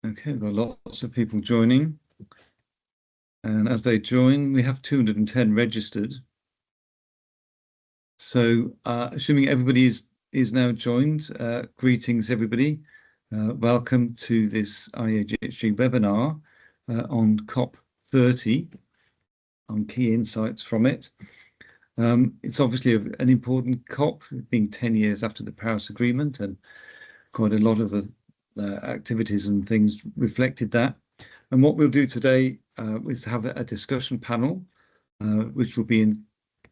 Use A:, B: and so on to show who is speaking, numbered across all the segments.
A: Okay, we've got lots of people joining. And as they join, we have 210 registered. So assuming everybody is now joined, greetings everybody. Welcome to this IEAGHG webinar on COP30, on key insights from it. It's obviously an important COP, being 10 years after the Paris Agreement, and quite a lot of the activities and things reflected that. And what we'll do today is have a discussion panel, which will be in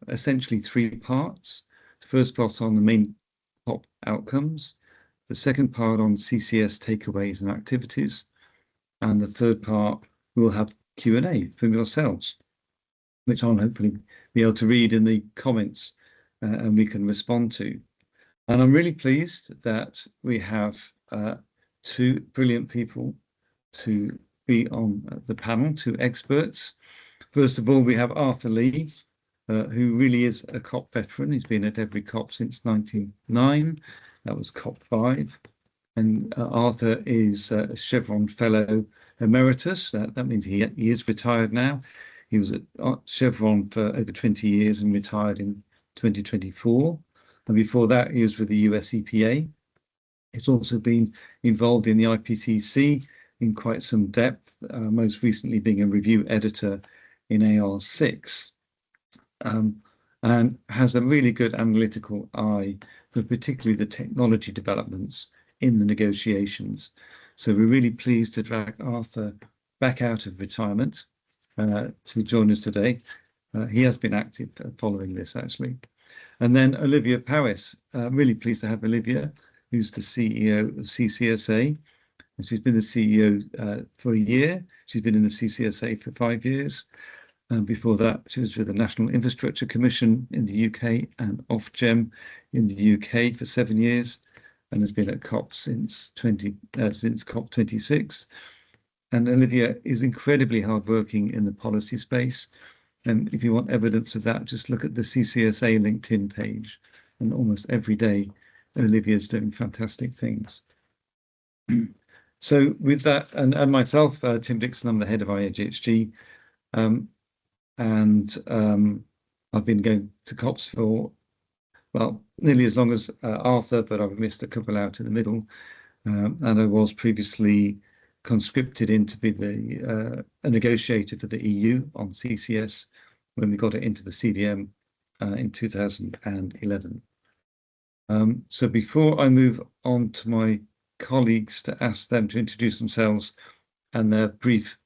A: essentially three parts. The first part on the main COP outcomes, the second part on CCS takeaways and activities, and the third part we'll have Q&A from yourselves, which I'll hopefully be able to read in the comments and we can respond to. And I'm really pleased that we have two brilliant people to be on the panel, two experts. First of all, we have Arthur Lee, who really is a COP veteran. He's been at every COP since 1999. That was COP5. And Arthur is a Chevron Fellow Emeritus. That means he is retired now. He was at Chevron for over 20 years and retired in 2024. And before that, he was with the US EPA. He's also been involved in the IPCC in quite some depth, most recently being a review editor in AR6, and has a really good analytical eye for particularly the technology developments in the negotiations. So we're really pleased to drag Arthur back out of retirement to join us today. He has been active following this, actually. And then Olivia Powis, really pleased to have Olivia, who's the CEO of CCSA. And she's been the CEO for a year. She's been in the CCSA for 5 years. And before that, she was with the National Infrastructure Commission in the UK and Ofgem in the UK for 7 years, and has been at COP since COP26. And Olivia is incredibly hardworking in the policy space. And if you want evidence of that, just look at the CCSA LinkedIn page. And almost every day, Olivia's doing fantastic things. So with that, and myself, Tim Dixon, I'm the head of IEAGHG. I've been going to COPs for, well, nearly as long as Arthur, but I've missed a couple out in the middle. And I was previously conscripted in to be a negotiator for the EU on CCS when we got it into the CDM in 2011. So before I move on to my colleagues to ask them to introduce themselves and their brief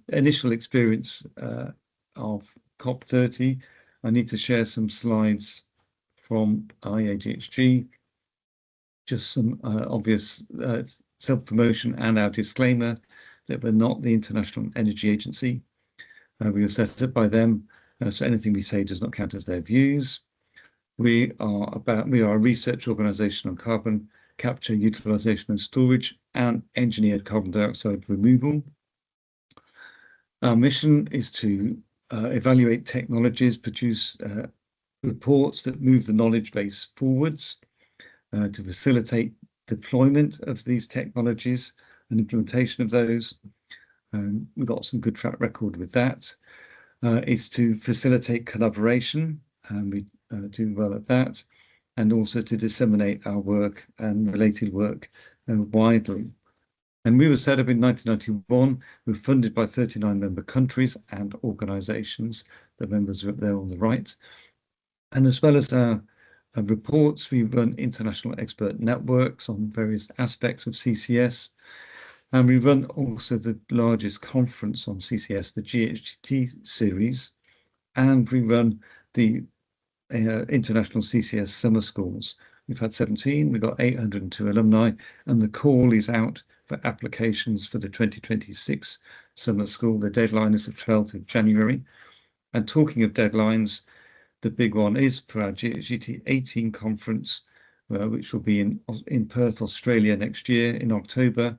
A: initial experience of COP30, I need to share some slides from IEAGHG, just some obvious self-promotion and our disclaimer that we're not the International Energy Agency. We were set up by them, so anything we say does not count as their views. We are a research organisation on carbon capture, utilisation and storage, and engineered carbon dioxide removal. Our mission is to evaluate technologies, produce reports that move the knowledge base forwards, to facilitate deployment of these technologies and implementation of those. We've got some good track record with that. It's to facilitate collaboration, and we do well at that, and also to disseminate our work and related work widely. And we were set up in 1991. We were funded by 39 member countries and organisations. The members are up there on the right. And as well as our reports, we run international expert networks on various aspects of CCS. And we run also the largest conference on CCS, the GHG series. And we run the International CCS Summer Schools. We've had 17, we've got 802 alumni, and the call is out for applications for the 2026 Summer School. The deadline is the 12th of January. And talking of deadlines, the big one is for our GHG 18 conference, which will be in Perth, Australia next year in October.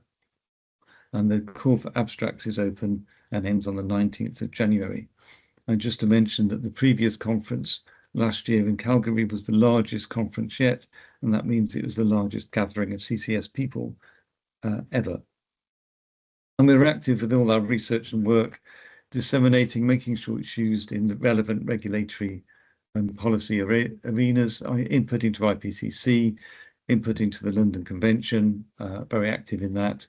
A: And the call for abstracts is open and ends on the 19th of January. And just to mention that the previous conference last year in Calgary was the largest conference yet, and that means it was the largest gathering of CCS people ever. And we're active with all our research and work, disseminating, making sure it's used in the relevant regulatory and policy arenas, inputting to IPCC, inputting to the London Convention, very active in that,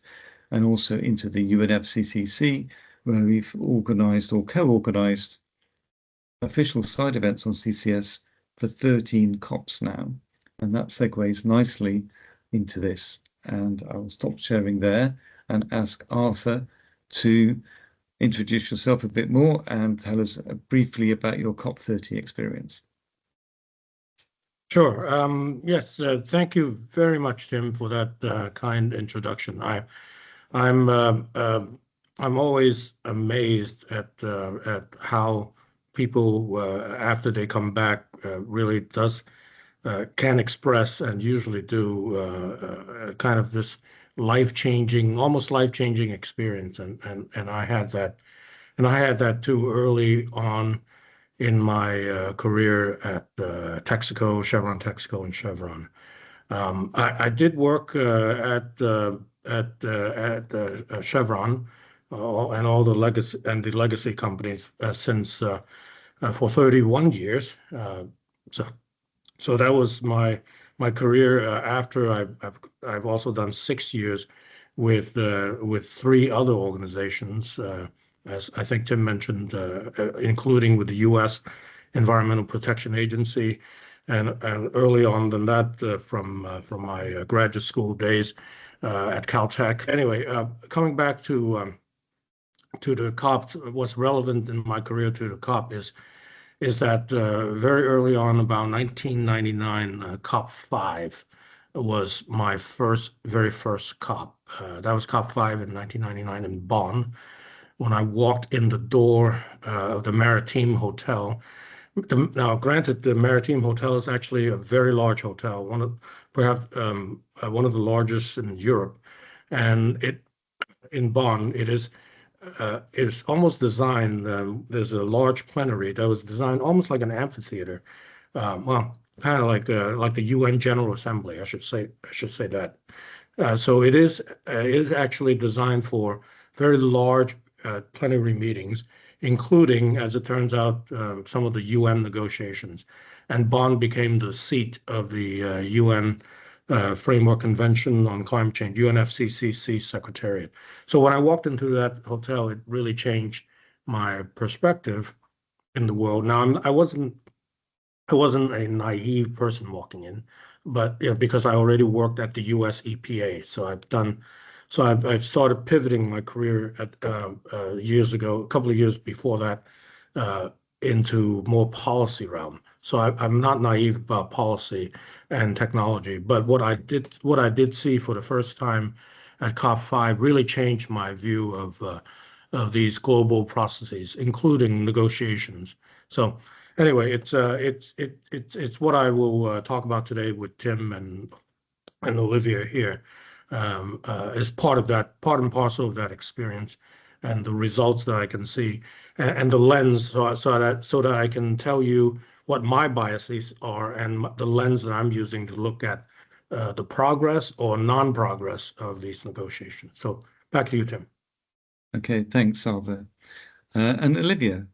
A: and also into the UNFCCC, where we've organised or co-organised official side events on CCS for 13 COPs now. And that segues nicely into this. And I will stop sharing there and ask Arthur to introduce yourself a bit more and tell us briefly about your COP30 experience.
B: Sure. Yes. Thank you very much, Tim, for that kind introduction. I'm always amazed at how people after they come back really can express and usually do kind of this life-changing, almost life-changing experience, and I had that, too early on in my career at Texaco, Chevron Texaco, and Chevron. I did work at Chevron and all the legacy companies since for 31 years. So that was my career. After I've also done 6 years with 3 other organizations, as I think Tim mentioned, including with the U.S. Environmental Protection Agency, and early on than that from my graduate school days at Caltech. Anyway, coming back to the COP, what's relevant in my career to the COP is that very early on, about 1999, COP5 was my very first COP. That was COP5 in 1999 in Bonn. When I walked in the door of the Maritime Hotel. Now, granted, the Maritime Hotel is actually a very large hotel, perhaps one of the largest in Europe, and in Bonn, it's almost designed. There's a large plenary that was designed almost like an amphitheater. Well, kind of like the UN General Assembly, I should say that. So it is actually designed for very large plenary meetings, including, as it turns out, some of the UN negotiations. And Bonn became the seat of the UN Framework Convention on Climate Change, UNFCCC Secretariat. So when I walked into that hotel, it really changed my perspective in the world. Now, I wasn't a naive person walking in, but because I already worked at the US EPA, so I've started pivoting my career at years ago, a couple of years before that, into more policy realm. So I'm not naive about policy and technology, but what I did see for the first time at COP5 really changed my view of these global processes, including negotiations. So anyway, it's what I will talk about today with Tim and Olivia here, as part and parcel of that experience, and the results that I can see, and the lens, so that I can tell you what my biases are and the lens that I'm using to look at the progress or non-progress of these negotiations. So back to you, Tim.
A: Okay, thanks, Arthur. And Olivia.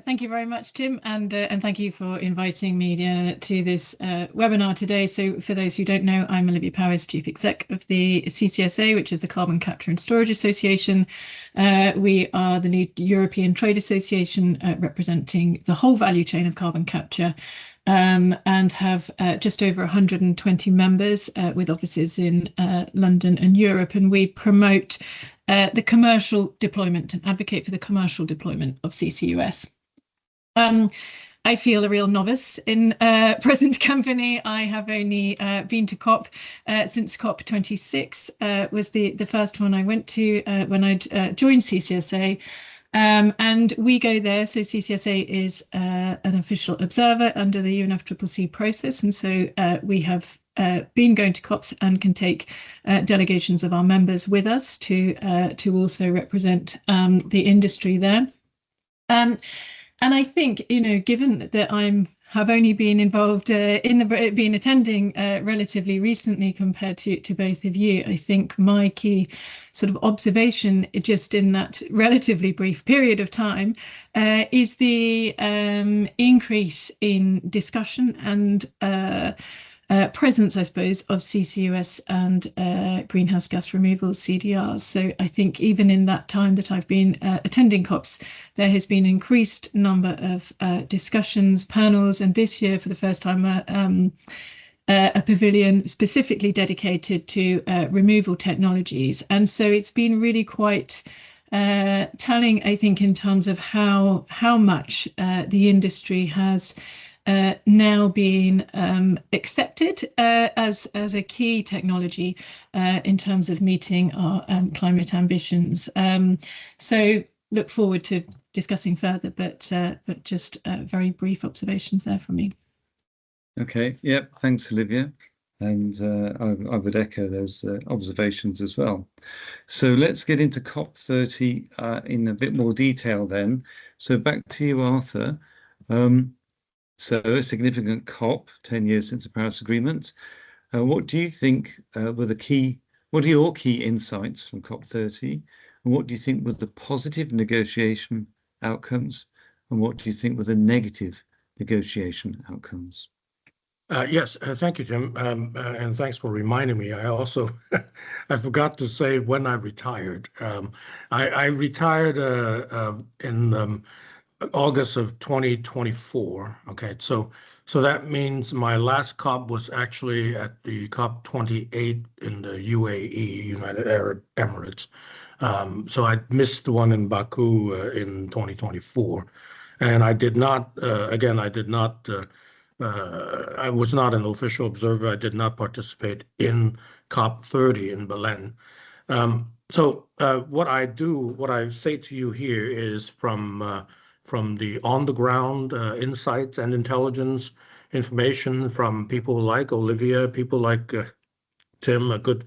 C: Thank you very much, Tim, and thank you for inviting me to this webinar today. So for those who don't know, I'm Olivia Powis, Chief Exec of the CCSA, which is the Carbon Capture and Storage Association. We are the new European Trade Association representing the whole value chain of carbon capture, and have just over 120 members with offices in London and Europe. And we promote the commercial deployment and advocate for the commercial deployment of CCUS. I feel a real novice in present company. I have only been to COP since COP26 was the first one I went to when I'd joined CCSA. And we go there, so CCSA is an official observer under the UNFCCC process, and so we have been going to COPs and can take delegations of our members with us to also represent the industry there. And I think, given that I'm have only been involved been attending relatively recently compared to both of you. I think my key sort of observation just in that relatively brief period of time is the increase in discussion and presence, I suppose, of CCUS and greenhouse gas removals, CDRs. So I think even in that time that I've been attending COPs, there has been an increased number of discussions, panels, and this year for the first time a pavilion specifically dedicated to removal technologies. And so it's been really quite telling, I think, in terms of how much the industry has now being accepted as a key technology in terms of meeting our climate ambitions. So look forward to discussing further, but just very brief observations there from me.
A: Okay, yep, thanks, Olivia. And I would echo those observations as well. So let's get into COP30 in a bit more detail then. So back to you, Arthur. So a significant COP, 10 years since the Paris Agreement. What do you think what are your key insights from COP30? And what do you think were the positive negotiation outcomes? And what do you think were the negative negotiation outcomes?
B: Yes, thank you, Tim, and thanks for reminding me. I also I forgot to say when I retired. I retired in August of 2024. Okay, so that means my last COP was actually at the COP28 in the UAE, United Arab Emirates. So I missed the one in Baku in 2024, and I did not. Again, I did not. I was not an official observer. I did not participate in COP30 in Belém. So what I say to you here is from the on-the-ground insights and intelligence information from people like Olivia, people like Tim, a good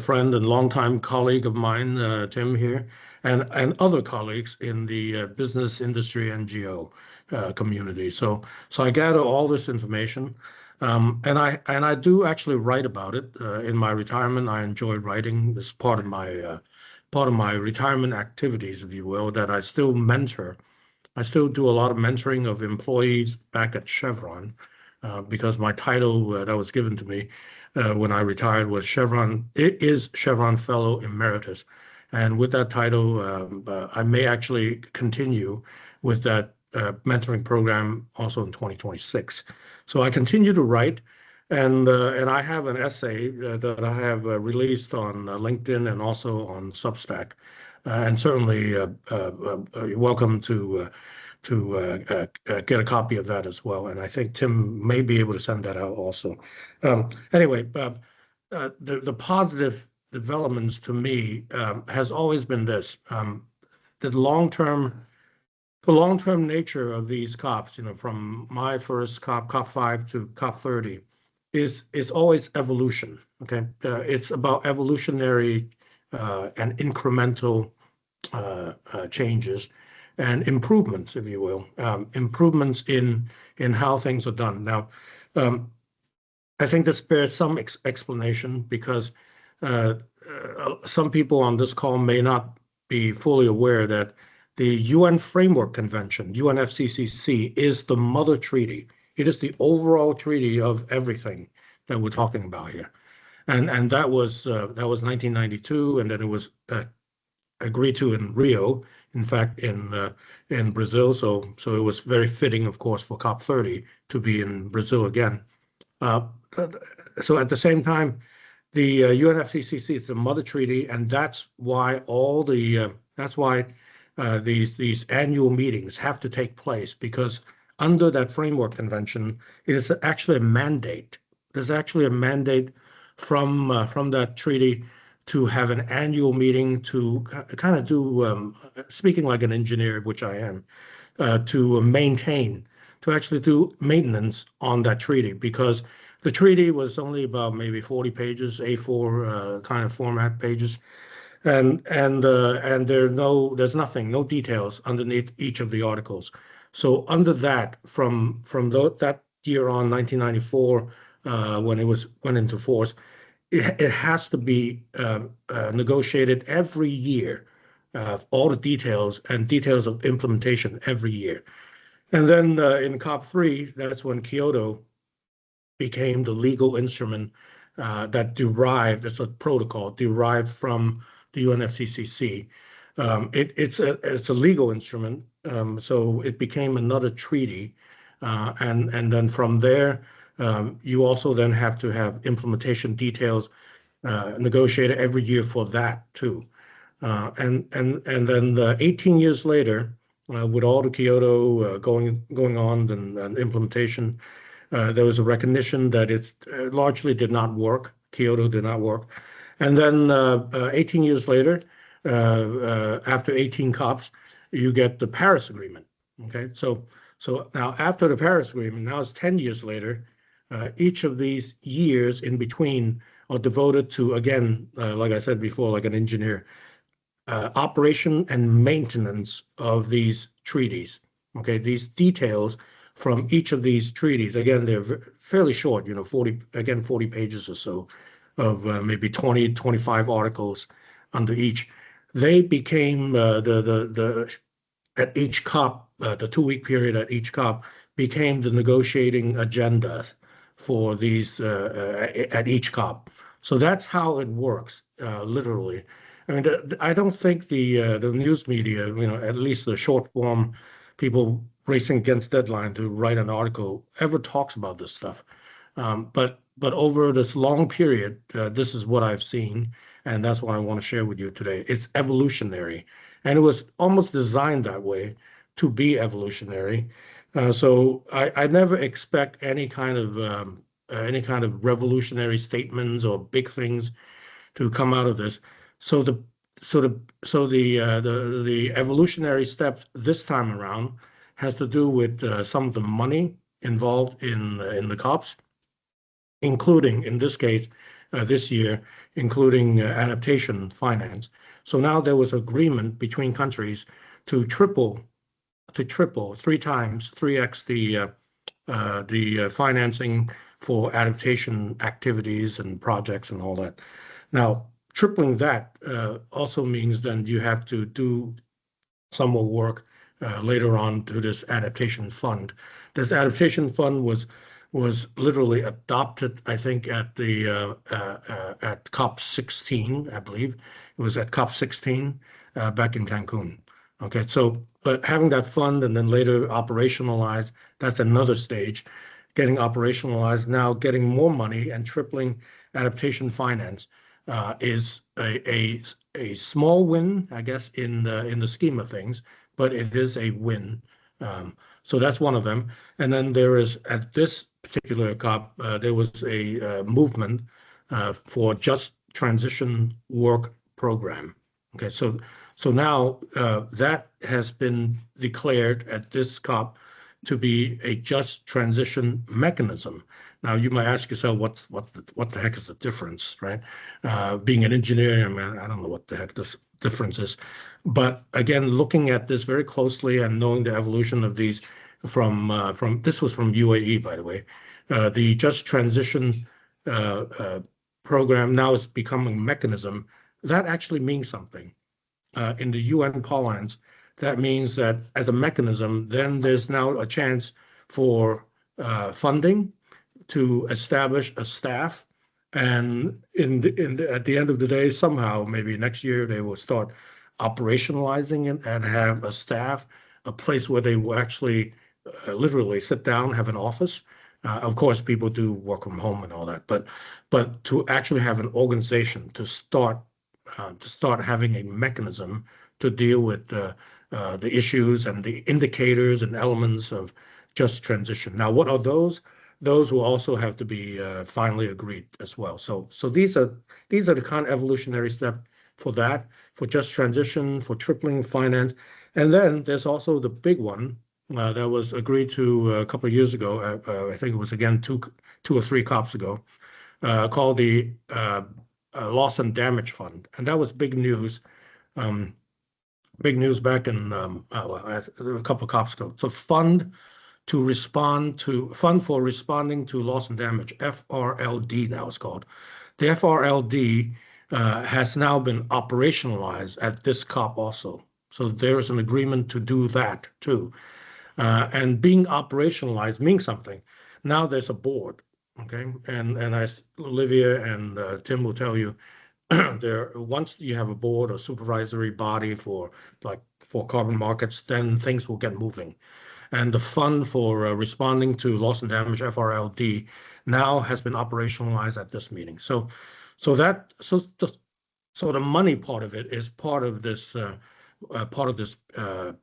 B: friend and longtime colleague of mine, Tim here, and other colleagues in the business industry NGO community. So I gather all this information, and I do actually write about it in my retirement. I enjoy writing. This part of my retirement activities, if you will, that I still mentor. I still do a lot of mentoring of employees back at Chevron because my title that was given to me when I retired was Chevron. It is Chevron Fellow Emeritus, and with that title, I may actually continue with that mentoring program also in 2026. So I continue to write, and I have an essay that I have released on LinkedIn and also on Substack, and certainly you're welcome to get a copy of that as well. And I think Tim may be able to send that out also. Anyway, the positive developments to me has always been this: the long-term nature of these COPs, from my first COP, COP5 to COP30, is always evolution. Okay, it's about evolutionary and incremental changes and improvements, if you will, improvements in how things are done. Now, I think this bears some explanation because some people on this call may not be fully aware that the UN Framework Convention, UNFCCC, is the mother treaty. It is the overall treaty of everything that we're talking about here, and that was 1992, and then it was agreed to in Rio, in fact, in Brazil. So it was very fitting, of course, for COP30 to be in Brazil again. So at the same time, the UNFCCC is the mother treaty, and that's why these annual meetings have to take place, because under that framework convention, it is actually a mandate. There's actually a mandate from that treaty to have an annual meeting to kind of do, speaking like an engineer, which I am, to actually do maintenance on that treaty, because the treaty was only about maybe 40 pages, A4 kind of format pages, and there's no details underneath each of the articles. So under that, from that year on, 1994, when it went into force, it has to be negotiated every year, all the details and details of implementation every year. And then in COP3, that's when Kyoto became the legal instrument that derived, it's a protocol derived from the UNFCCC. It's a legal instrument, so it became another treaty, and then from there, you also then have to have implementation details negotiated every year for that too. And then 18 years later, with all the Kyoto going on and implementation, there was a recognition that it largely did not work. Kyoto did not work. And then 18 years later, after 18 COPs, you get the Paris Agreement. Okay, so now after the Paris Agreement, now it's 10 years later, each of these years in between are devoted to, again, like I said before, like an engineer, operation and maintenance of these treaties. Okay, these details from each of these treaties, again, they're fairly short, 40 pages or so of maybe 20, 25 articles under each. They became at each COP, the 2-week period at each COP became the negotiating agenda for these at each COP. So that's how it works, literally. I mean, I don't think the news media, at least the short form people racing against deadline to write an article ever talks about this stuff. But over this long period, this is what I've seen, and that's what I want to share with you today. It's evolutionary, and it was almost designed that way to be evolutionary. So I never expect any kind of revolutionary statements or big things to come out of this. So the evolutionary steps this time around has to do with some of the money involved in the COPs, including in this case this year, including adaptation finance. So now there was agreement between countries to triple 3x the financing for adaptation activities and projects and all that. Now, tripling that also means then you have to do some more work later on to this adaptation fund. This adaptation fund was literally adopted, I think, at COP16, I believe. It was at COP16 back in Cancun. Okay, so but having that fund and then later operationalized, that's another stage. Getting operationalized, now getting more money and tripling adaptation finance is a small win, I guess, in the scheme of things, but it is a win. So that's one of them. And then there is, at this particular COP, there was a movement for just transition work program. Okay, so now that has been declared at this COP to be a just transition mechanism. Now you might ask yourself, what the heck is the difference, right? Being an engineer, I don't know what the heck the difference is. But again, looking at this very closely and knowing the evolution of these from this was from UAE, by the way, the just transition program now is becoming a mechanism that actually means something. In the UN parlance, that means that as a mechanism, then there's now a chance for funding to establish a staff, and at the end of the day, somehow maybe next year they will start operationalizing it and have a staff, a place where they will actually literally sit down, have an office. Of course, people do work from home and all that, but to actually have an organization to start having a mechanism to deal with the issues and the indicators and elements of just transition. Now, what are those? Those will also have to be finally agreed as well. So these are the kind of evolutionary steps for that, for just transition, for tripling finance. And then there's also the big one that was agreed to a couple of years ago. I think it was again two or three COPs ago, called the Loss and Damage Fund, and that was big news big news back in a couple of COPs ago. So fund for responding to loss and damage, FRLD now it's called. The FRLD has now been operationalized at this COP also. So there is an agreement to do that too. And being operationalized means something. Now there's a board, okay? And as Olivia and Tim will tell you, once you have a board or supervisory body for carbon markets, then things will get moving. And the fund for responding to loss and damage, FRLD, now has been operationalized at this meeting. So the money part of it is part of this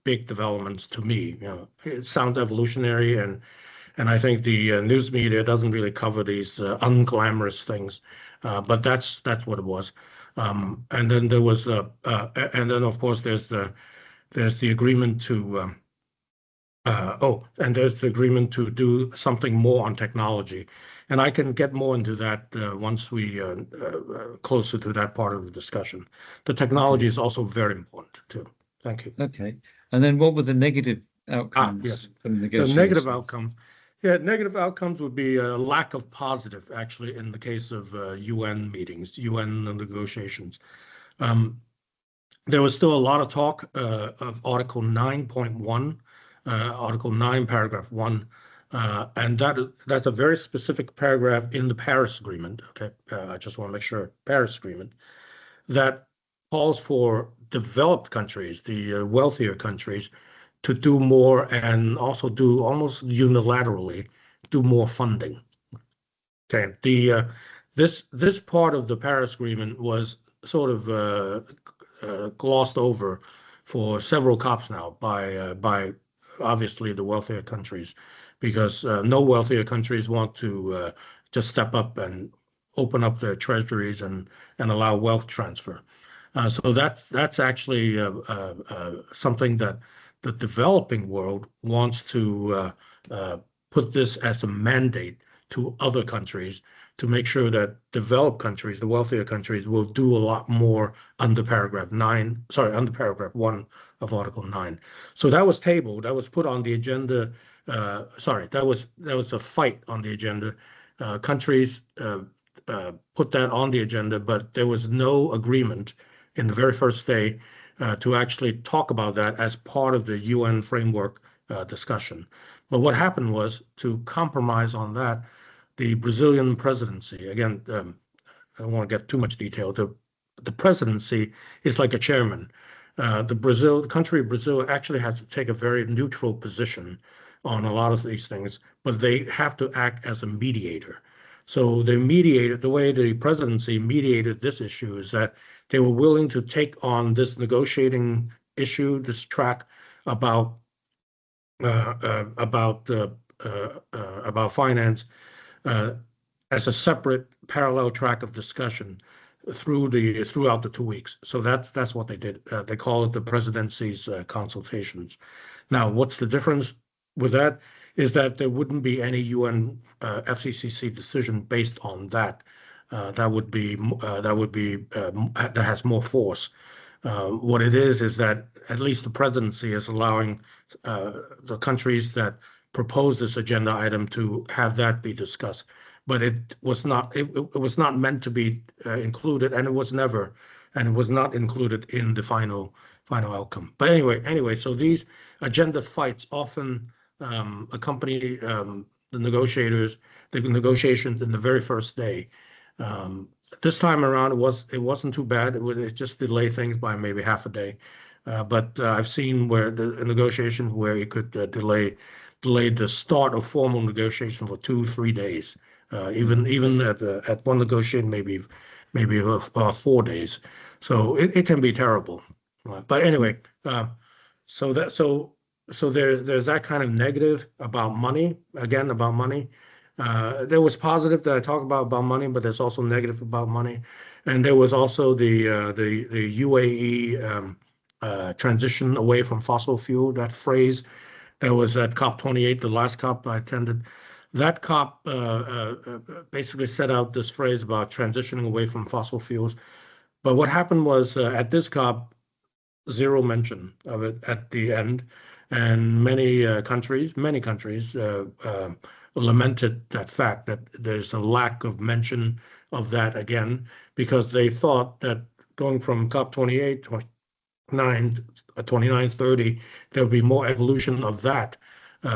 B: big developments to me. It sounds evolutionary, and I think the news media doesn't really cover these unglamorous things, but that's what it was. And then there was and then of course there's the agreement to and there's the agreement to do something more on technology. And I can get more into that once we closer to that part of the discussion. The technology is also very important too. Thank you.
A: Okay. And then what were the negative outcomes
B: yes.
A: from the negotiations?
B: The negative outcome. Yeah, negative outcomes would be a lack of positive, actually, in the case of UN meetings, UN negotiations. There was still a lot of talk of Article 9.1, Article 9, Paragraph 1, and that's a very specific paragraph in the Paris Agreement. Okay, I just want to make sure, Paris Agreement, that calls for developed countries, the wealthier countries, to do more and also do almost unilaterally do more funding. Okay, this part of the Paris Agreement was sort of glossed over for several COPs now by obviously the wealthier countries, because no wealthier countries want to just step up and open up their treasuries and allow wealth transfer. So that's actually something that the developing world wants to put this as a mandate to other countries to make sure that developed countries, the wealthier countries, will do a lot more under paragraph 1 of Article 9. So that was tabled, that was put on the agenda. That was a fight on the agenda. Countries put that on the agenda, but there was no agreement in the very first day to actually talk about that as part of the UN framework discussion. But what happened was, to compromise on that, the Brazilian presidency, again, I don't want to get too much detail, the presidency is like a chairman. The country of Brazil actually has to take a very neutral position on a lot of these things, but they have to act as a mediator. So they mediated, the way the presidency mediated this issue is that they were willing to take on this negotiating issue, this track about finance as a separate parallel track of discussion throughout the 2 weeks. So that's what they did. They call it the presidency's consultations. Now, what's the difference with that is that there wouldn't be any UN FCCC decision based on that. That has more force. What it is that at least the presidency is allowing the countries that propose this agenda item to have that be discussed. But it was not meant to be included, and it was not included in the final outcome. But anyway, so these agenda fights often accompany the negotiations in the very first day. This time around, it wasn't too bad. It just delayed things by maybe half a day. But I've seen where the negotiations where it could delay the start of formal negotiation for 2-3 days. Even at one negotiation, maybe 4 days. So it can be terrible. But anyway, so there's that kind of negative about money. Again, about money. There was positive that I talked about money, but there's also negative about money. And there was also the UAE transition away from fossil fuel. That phrase that was at COP28, the last COP I attended. That COP basically set out this phrase about transitioning away from fossil fuels. But what happened was at this COP, zero mention of it at the end, and many countries lamented that fact, that there's a lack of mention of that again, because they thought that going from COP28, 29, 30, there'll be more evolution of that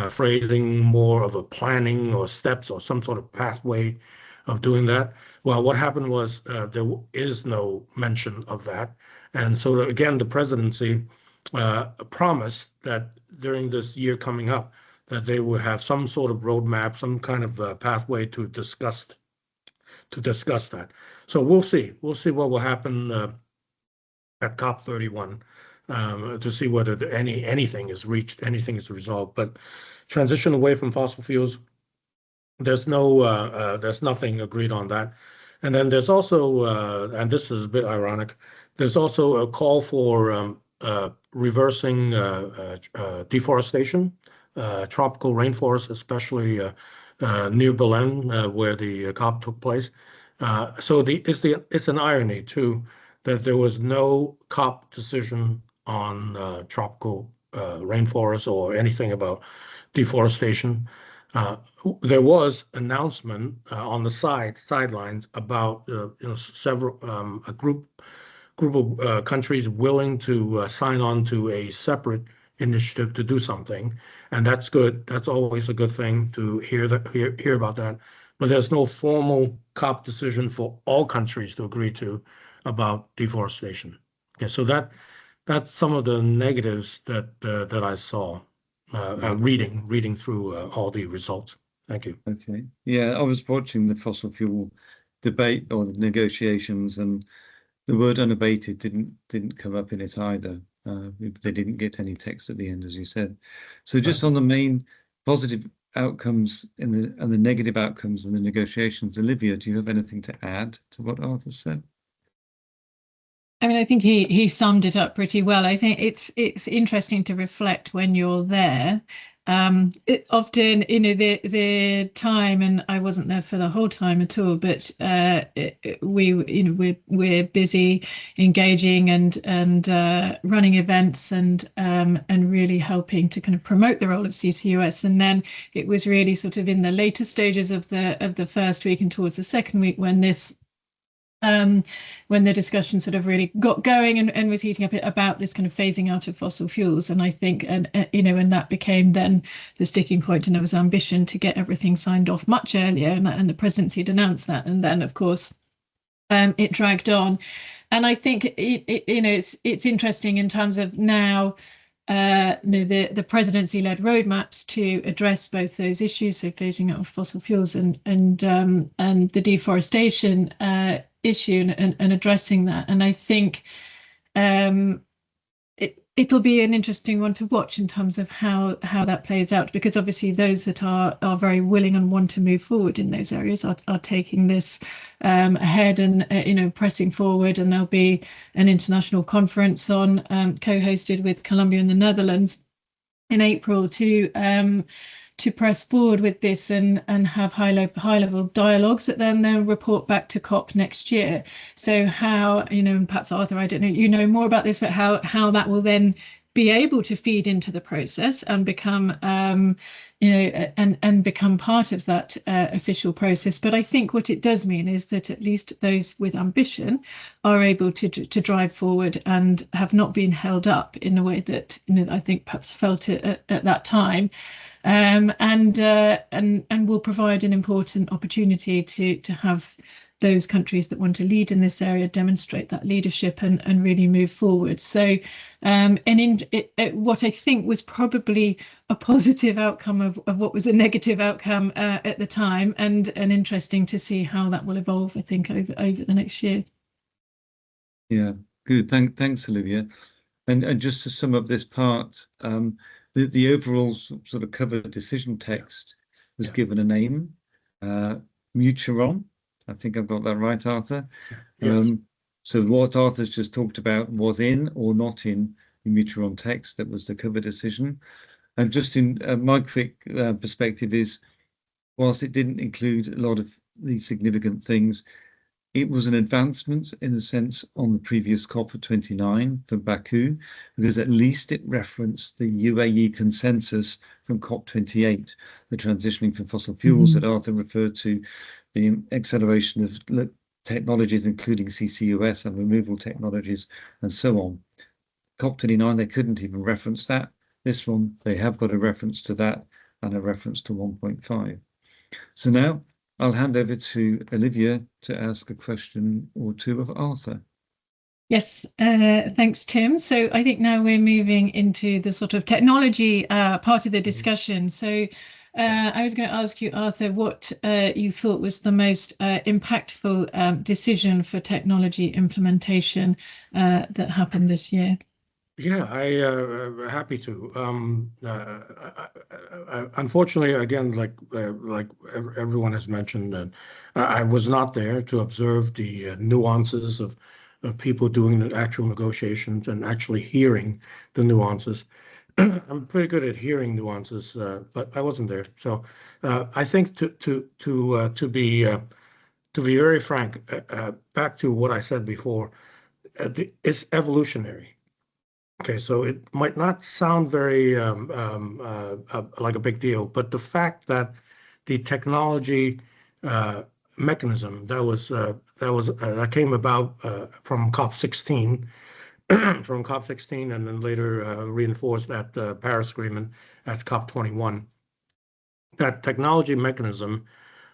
B: phrasing, more of a planning or steps or some sort of pathway of doing that. Well, what happened was there is no mention of that. And so again, the presidency promised that during this year coming up, that they will have some sort of roadmap, some kind of pathway to discuss that. So we'll see what will happen at COP31 to see whether anything is reached, anything is resolved. But transition away from fossil fuels, there's nothing agreed on that. And then there's also, and this is a bit ironic, there's also a call for reversing deforestation, tropical rainforests, especially near Belém, where the COP took place. So it's an irony too that there was no COP decision on tropical rainforests or anything about deforestation. There was announcement on the sidelines about several a group of countries willing to sign on to a separate initiative to do something, and that's good. That's always a good thing to hear about that. But there's no formal COP decision for all countries to agree to about deforestation. Okay, so that's some of the negatives that I saw reading through all the results. Thank you.
A: Okay. Yeah, I was watching the fossil fuel debate or the negotiations, and the word unabated didn't come up in it either. They didn't get any text at the end, as you said. So just on the main positive outcomes and the negative outcomes in the negotiations, Olivia, do you have anything to add to what Arthur said?
C: I mean, I think he summed it up pretty well. I think it's interesting to reflect when you're there. Often, the time, and I wasn't there for the whole time at all, but we're busy engaging and running events and really helping to kind of promote the role of CCUS. And then it was really sort of in the later stages of the first week and towards the second week when the discussion sort of really got going and was heating up about this kind of phasing out of fossil fuels. And I think, and that became then the sticking point, and there was ambition to get everything signed off much earlier, and the presidency had announced that. And then, of course, it dragged on. And I think it's interesting in terms of now. The presidency-led roadmaps to address both those issues, so phasing out of fossil fuels and the deforestation issue and addressing that. And I think it'll be an interesting one to watch in terms of how that plays out, because obviously those that are very willing and want to move forward in those areas are taking this ahead and pressing forward. And there'll be an international conference on co-hosted with Colombia and the Netherlands in April to press forward with this and have high level dialogues that then report back to COP next year. So how, and perhaps Arthur, I don't know, more about this, but how that will then be able to feed into the process and become, and become part of that official process. But I think what it does mean is that at least those with ambition are able to drive forward and have not been held up in a way that I think perhaps felt it at that time. And will provide an important opportunity to have those countries that want to lead in this area demonstrate that leadership and really move forward. So, what I think was probably a positive outcome of what was a negative outcome at the time, and interesting to see how that will evolve, I think, over the next year.
A: Yeah, good. Thanks, Olivia. And just to sum up this part, the overall sort of cover decision text was given a name, Muturon. I think I've got that right, Arthur.
B: Yes.
A: So what Arthur's just talked about was in or not in the Muturon text. That was the cover decision. And just in my quick perspective is, whilst it didn't include a lot of these significant things, It was an advancement in a sense on the previous COP29 for Baku, because at least it referenced the UAE consensus from COP28, the transitioning from fossil fuels that Arthur referred to, the acceleration of technologies, including CCUS and removal technologies, and so on. COP29, they couldn't even reference that. This one, they have got a reference to that and a reference to 1.5. So now I'll hand over to Olivia to ask a question or two of Arthur.
C: Yes, thanks, Tim. So I think now we're moving into the sort of technology part of the discussion. So I was going to ask you, Arthur, what you thought was the most impactful decision for technology implementation that happened this year.
B: Yeah, happy to. Unfortunately, again, like everyone has mentioned, I was not there to observe the nuances of people doing the actual negotiations and actually hearing the nuances. I'm pretty good at hearing nuances, but I wasn't there. So I think to be very frank, back to what I said before, it's evolutionary. Okay, so it might not sound very like a big deal, but the fact that the technology mechanism that came about from COP16, and then later reinforced at the Paris Agreement at COP21, that technology mechanism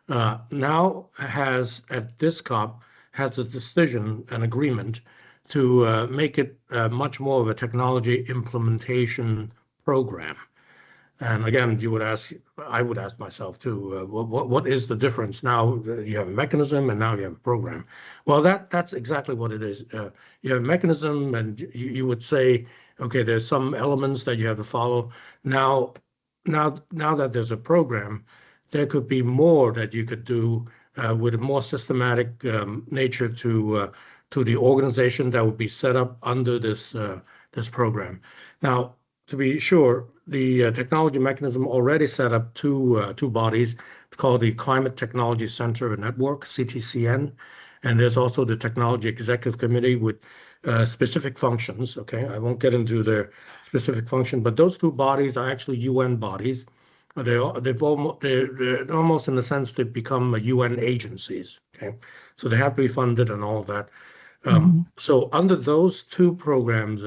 B: now has at this COP has a decision, an agreement to make it much more of a technology implementation program. And again, I would ask myself too, what is the difference now? You have a mechanism and now you have a program. Well, that's exactly what it is. You have a mechanism, and you would say, okay, there's some elements that you have to follow. Now that there's a program, there could be more that you could do with a more systematic nature to the organization that would be set up under this program. Now, to be sure, the technology mechanism already set up two bodies called the Climate Technology Center Network, CTCN, and there's also the Technology Executive Committee with specific functions. Okay, I won't get into their specific function, but those two bodies are actually UN bodies. They're almost in a sense they've become UN agencies. Okay, so they have to be funded and all of that. So under those two programs,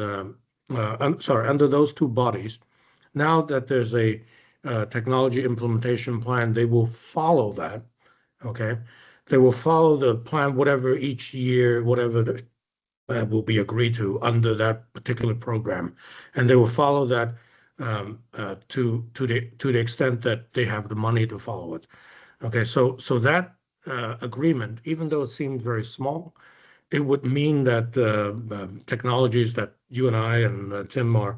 B: under those two bodies, now that there's a technology implementation plan, they will follow that. Okay, they will follow the plan, whatever each year, whatever will be agreed to under that particular program, and they will follow that to the extent that they have the money to follow it. Okay, so that agreement, even though it seems very small, it would mean that technologies that you and I and Tim are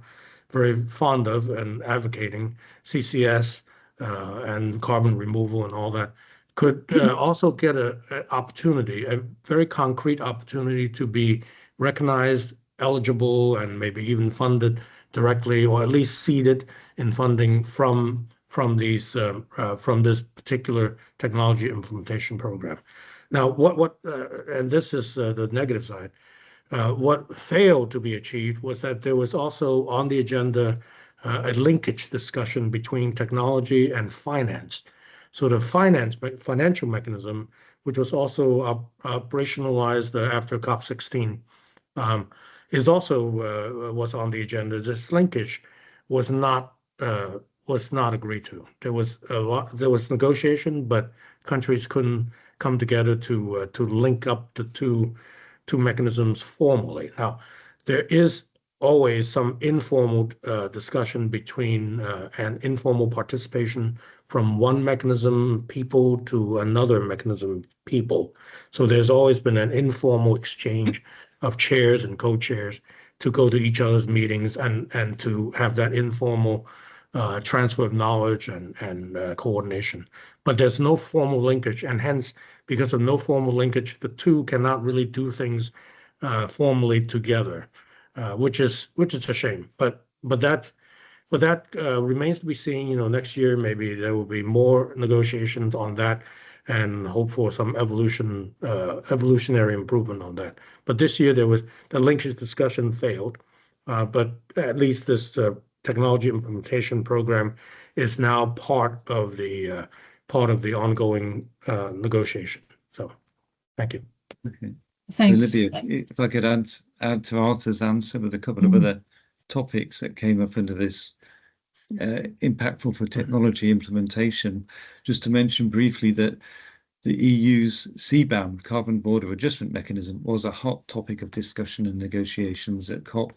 B: very fond of and advocating, CCS and carbon removal and all that, could also get an opportunity, a very concrete opportunity to be recognized, eligible, and maybe even funded directly, or at least seeded in funding from this particular technology implementation program. Now, and this is the negative side. What failed to be achieved was that there was also on the agenda a linkage discussion between technology and finance. So the financial mechanism, which was also operationalized after COP16, is also was on the agenda. This linkage was not agreed to. There was negotiation, but countries couldn't come together to link up the two mechanisms formally. Now, there is always some informal discussion between and informal participation from one mechanism people to another mechanism people. So there's always been an informal exchange of chairs and co-chairs to go to each other's meetings and to have that informal transfer of knowledge and coordination. But there's no formal linkage, and hence, because of no formal linkage, the two cannot really do things formally together, which is a shame. But that remains to be seen. Next year maybe there will be more negotiations on that. and hope for some evolutionary improvement on that. But this year the linkage discussion failed, but at least this technology implementation program is now part of the ongoing negotiation. So, thank you.
A: Okay.
C: Thanks.
A: Olivia, if I could add to Arthur's answer with a couple of other topics that came up under this impactful for technology implementation, just to mention briefly that the EU's CBAM, Carbon Border Adjustment Mechanism, was a hot topic of discussion and negotiations at COP.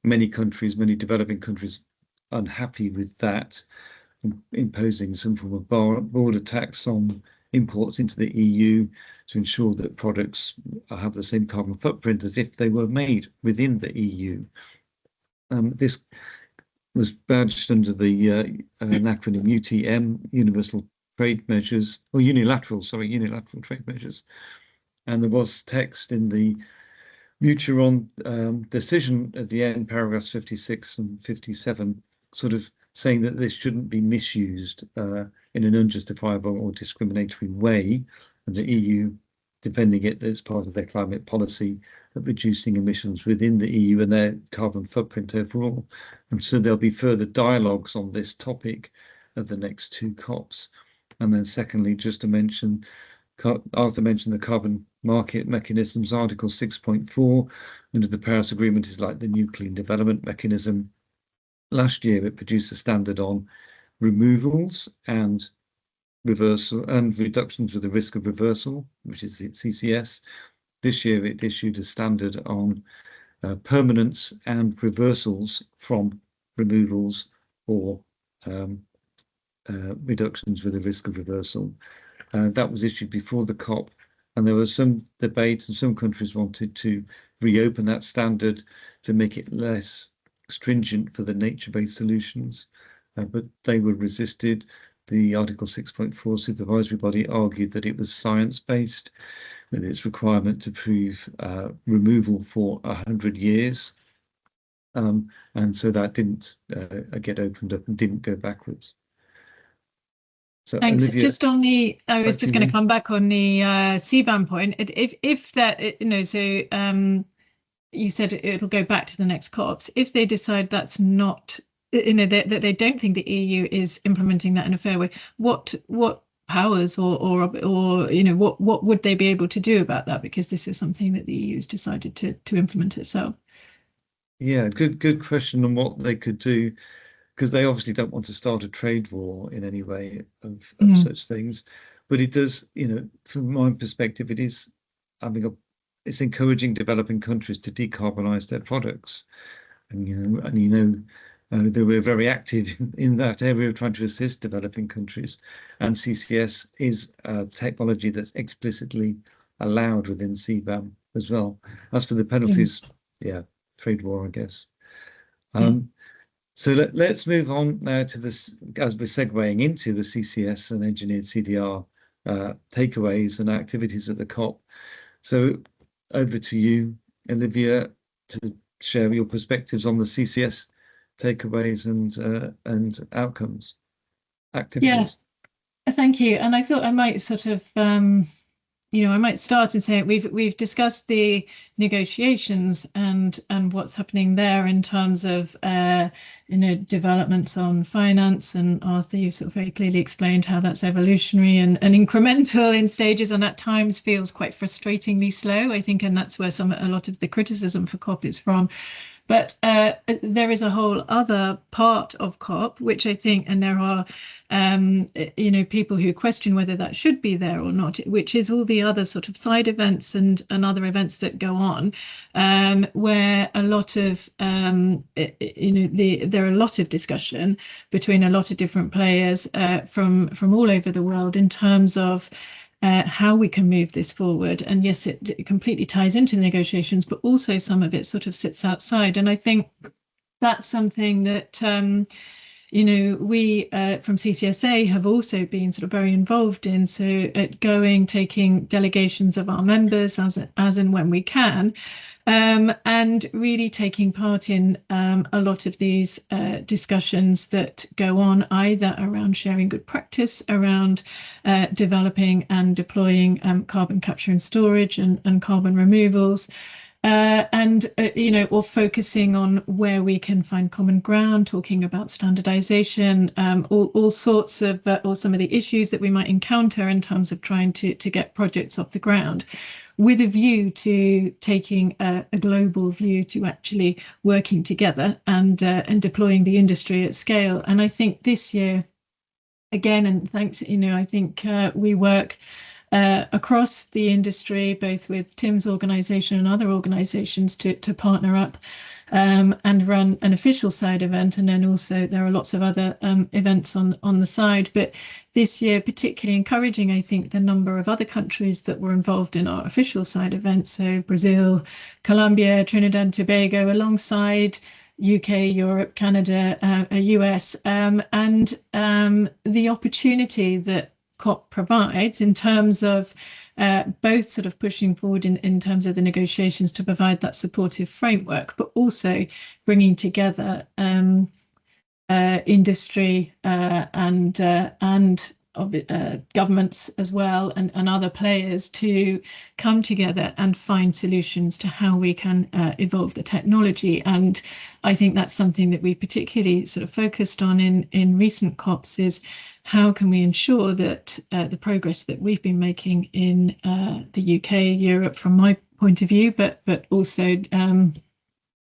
A: Many developing countries, unhappy with that, imposing some form of border tax on imports into the EU to ensure that products have the same carbon footprint as if they were made within the EU. This was badged under the acronym UTM, Universal Trade Measures, or unilateral trade measures. And there was text in the Mutual decision at the end, paragraphs 56 and 57, sort of saying that this shouldn't be misused in an unjustifiable or discriminatory way, and the EU defending it as part of their climate policy of reducing emissions within the EU and their carbon footprint overall. And so there'll be further dialogues on this topic at the next two COPs. And then secondly, just to mention, Arthur mentioned the carbon market mechanisms. Article 6.4 under the Paris Agreement is like the new clean development mechanism. Last year, it produced a standard on removals and reversal and reductions with the risk of reversal, which is the CCS. This year, it issued a standard on permanence and reversals from removals or reductions with the risk of reversal. That was issued before the COP, and there was some debate, and some countries wanted to reopen that standard to make it less stringent for the nature-based solutions, but they were resisted. The Article 6.4 supervisory body argued that it was science-based, with its requirement to prove removal for 100 years. And so that didn't get opened up and didn't go backwards. So,
C: thanks.
A: Olivia,
C: just on the, I was just going to come back on the CBAM point. If that, so you said it'll go back to the next COPs. If they decide that's not, that they don't think the EU is implementing that in a fair way, what powers or what would they be able to do about that? Because this is something that the EU has decided to implement itself.
A: Yeah, good question on what they could do, because they obviously don't want to start a trade war in any way of such things. But it does, from my perspective, it is it's encouraging developing countries to decarbonize their products, and they were very active in that area of trying to assist developing countries. And CCS is a technology that's explicitly allowed within CBAM as well. As for the penalties, trade war, I guess. So let's move on now to this, as we're segueing into the CCS and engineered CDR takeaways and activities at the COP. So over to you, Olivia, to share your perspectives on the CCS takeaways and outcomes, activities.
C: Yeah, thank you. And I thought I might sort of I might start and say we've discussed the negotiations and what's happening there in terms of developments on finance, and Arthur, you sort of very clearly explained how that's evolutionary and incremental in stages, and at times feels quite frustratingly slow, I think, and that's where a lot of the criticism for COP is from. But there is a whole other part of COP, which I think, and there are, people who question whether that should be there or not, which is all the other sort of side events and other events that go on, where a lot of, there are a lot of discussion between a lot of different players from all over the world in terms of how we can move this forward. And yes, it completely ties into the negotiations, but also some of it sort of sits outside. And I think that's something that, we from CCSA have also been sort of very involved in. So taking delegations of our members as and when we can, and really taking part in a lot of these discussions that go on, either around sharing good practice, around developing and deploying carbon capture and storage and carbon removals, and or focusing on where we can find common ground, talking about standardization, all sorts of, or some of the issues that we might encounter in terms of trying to get projects off the ground, with a view to taking a global view to actually working together and deploying the industry at scale. And I think this year, again, and thanks, I think we work across the industry, both with Tim's organisation and other organisations, to partner up and run an official side event. And then also there are lots of other events on the side. But this year, particularly encouraging, I think, the number of other countries that were involved in our official side events. So Brazil, Colombia, Trinidad and Tobago, alongside UK, Europe, Canada, US, and the opportunity that COP provides in terms of both sort of pushing forward in terms of the negotiations to provide that supportive framework, but also bringing together industry and governments as well, and other players to come together and find solutions to how we can evolve the technology. And I think that's something that we particularly sort of focused on in recent COPs, is how can we ensure that the progress that we've been making in the UK, Europe, from my point of view, but also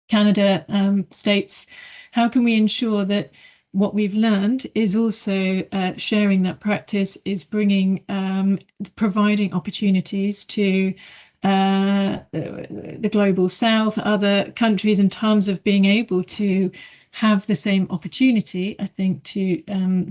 C: Canada, States, how can we ensure that what we've learned is also sharing that practice, is bringing, providing opportunities to the global south, other countries, in terms of being able to have the same opportunity, I think, to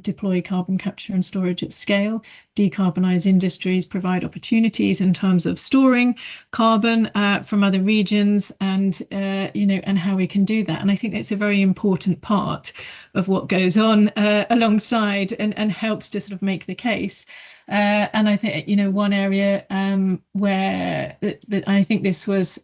C: deploy carbon capture and storage at scale, decarbonize industries, provide opportunities in terms of storing carbon from other regions, and and how we can do that. And I think that's a very important part of what goes on alongside and helps to sort of make the case. And I think one area where that I think this was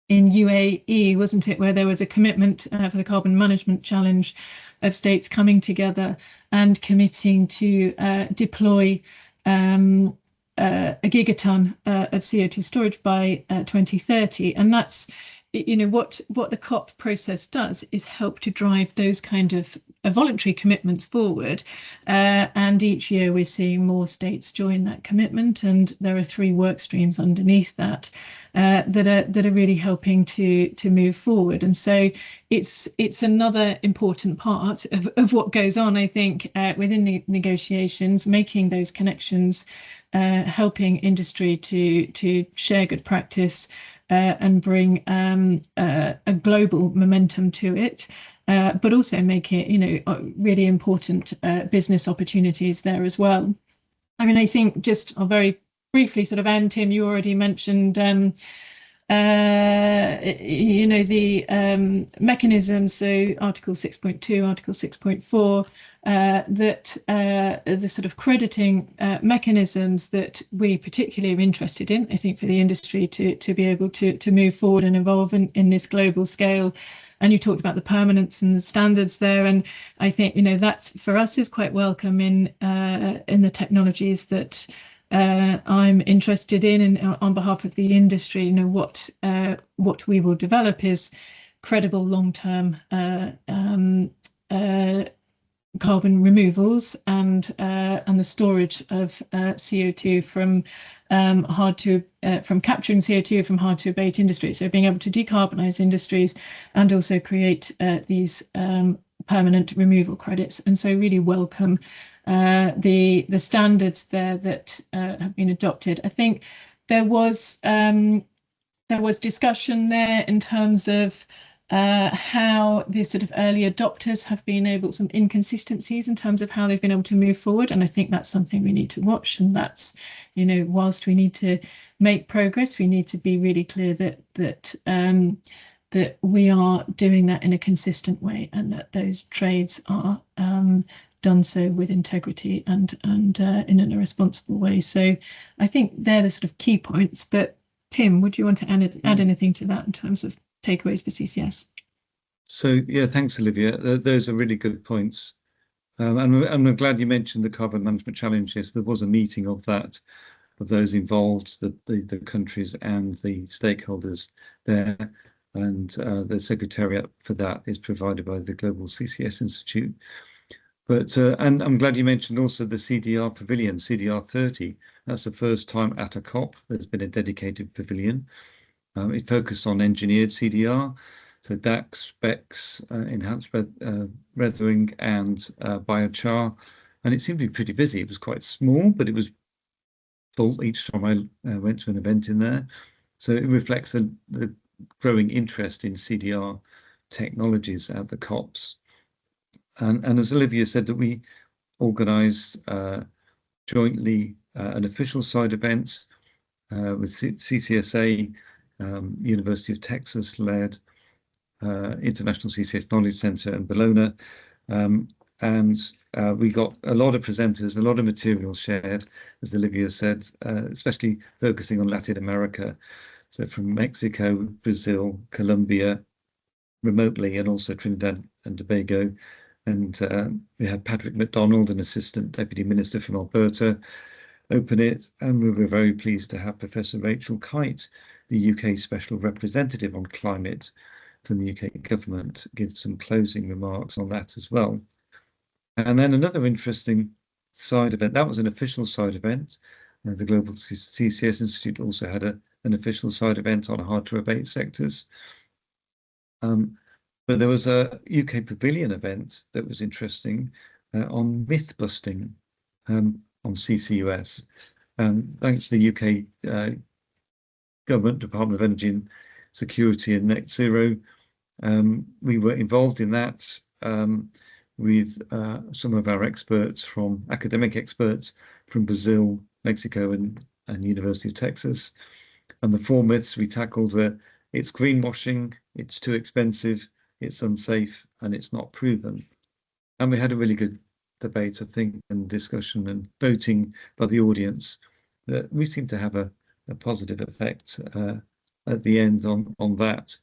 C: in UAE, wasn't it, where there was a commitment for the Carbon Management Challenge of states coming together and committing to deploy a gigaton of CO2 storage by 2030. And that's what the COP process does, is help to drive those kind of voluntary commitments forward. And each year we're seeing more states join that commitment, and there are 3 work streams underneath that that are really helping to move forward. And so it's another important part of what goes on, I think, within the negotiations, making those connections, helping industry to share good practice and bring a global momentum to it, but also make it, really important business opportunities there as well. I mean, I think just I'll very briefly sort of end, Tim, you already mentioned, the mechanisms, so Article 6.2, Article 6.4, that the sort of crediting mechanisms that we particularly are interested in, I think, for the industry to be able to move forward and evolve in this global scale. And you talked about the permanence and the standards there, and I think that's, for us, is quite welcome in the technologies that I'm interested in, and on behalf of the industry. What we will develop is credible long-term carbon removals and the storage of CO2 from from capturing CO2 from hard to abate industries. So being able to decarbonize industries and also create these permanent removal credits. And so really welcome the standards there that have been adopted. I think there was discussion there in terms of how the sort of early adopters have been able, some inconsistencies in terms of how they've been able to move forward. And I think that's something we need to watch. And that's, whilst we need to make progress, we need to be really clear that we are doing that in a consistent way, and that those trades are done so with integrity and in a responsible way. So I think they're the sort of key points. But Tim, would you want to add anything to that in terms of takeaways for CCS?
A: So yeah, thanks, Olivia. Those are really good points. And I'm glad you mentioned the carbon management challenges. There was a meeting of those involved, the countries and the stakeholders there. And the secretariat for that is provided by the Global CCS Institute. But and I'm glad you mentioned also the CDR pavilion, CDR30. That's the first time at a COP there's been a dedicated pavilion. It focused on engineered CDR, so DAC specs, enhanced weathering, and biochar. And it seemed to be pretty busy. It was quite small, but it was full each time I went to an event in there. So it reflects the growing interest in CDR technologies at the COPs. And as Olivia said, that we organised jointly an official side event with CCSA, University of Texas led International CCS Knowledge Centre in Bologna. And we got a lot of presenters, a lot of material shared, as Olivia said, especially focusing on Latin America. So from Mexico, Brazil, Colombia, remotely, and also Trinidad and Tobago. And we had Patrick MacDonald, an Assistant Deputy Minister from Alberta, open it. And we were very pleased to have Professor Rachel Kite, the UK Special Representative on Climate from the UK government, give some closing remarks on that as well. And then another interesting side event, that was an official side event. The Global CCS Institute also had an official side event on hard to abate sectors. But there was a UK Pavilion event that was interesting on myth busting on CCUS. Thanks to the UK Government, Department of Energy and Security and Net Zero, we were involved in that with some of our experts academic experts from Brazil, Mexico and University of Texas. And the 4 myths we tackled were: it's greenwashing, it's too expensive, it's unsafe, and it's not proven. And we had a really good debate, I think, and discussion and voting by the audience that we seem to have a positive effect at the end on that.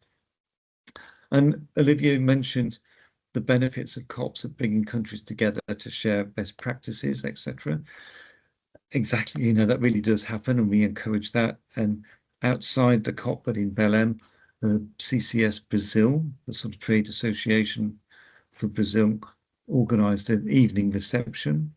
A: And Olivia mentioned the benefits of COPs of bringing countries together to share best practices, etc. Exactly, that really does happen, and we encourage that. And outside the COP, but in Belém, the CCS Brazil, the sort of trade association for Brazil, organised an evening reception.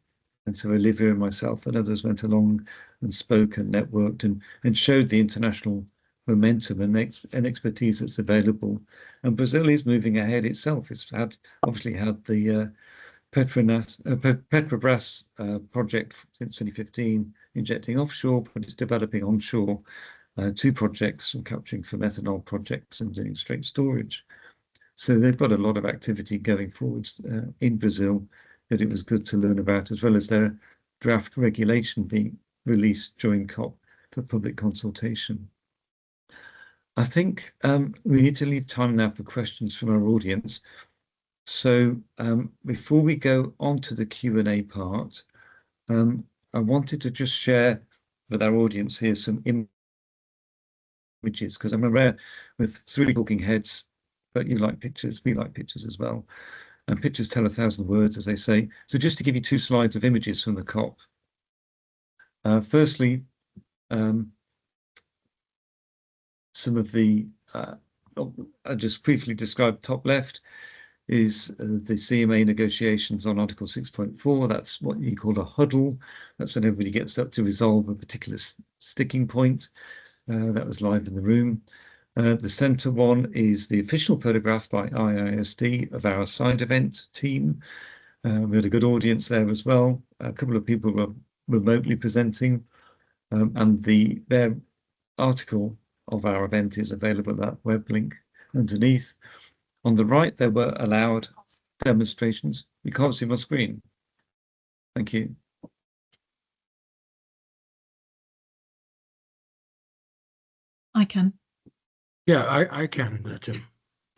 A: And so Olivia and myself and others went along and spoke and networked and showed the international momentum and expertise that's available. And Brazil is moving ahead itself. It's obviously had the Petrobras project since 2015, injecting offshore, but it's developing onshore 2 projects and capturing from ethanol projects and doing straight storage. So they've got a lot of activity going forwards in Brazil that it was good to learn about, as well as their draft regulation being released during COP for public consultation. I think we need to leave time now for questions from our audience. So before we go on to the Q&A part, I wanted to just share with our audience here some images, because I'm aware with 3 talking heads, but you like pictures, we like pictures as well. And pictures tell 1,000 words, as they say. So just to give you 2 slides of images from the COP. Firstly, some of the, I just briefly described top left is the CMA negotiations on Article 6.4. That's what you call a huddle. That's when everybody gets up to resolve a particular sticking point. That was live in the room. The centre one is the official photograph by IISD of our side event team. We had a good audience there as well. A couple of people were remotely presenting, and their article of our event is available at that web link underneath. On the right, there were allowed demonstrations. You can't see my screen. Thank you.
C: I can.
B: Yeah, I can, Tim.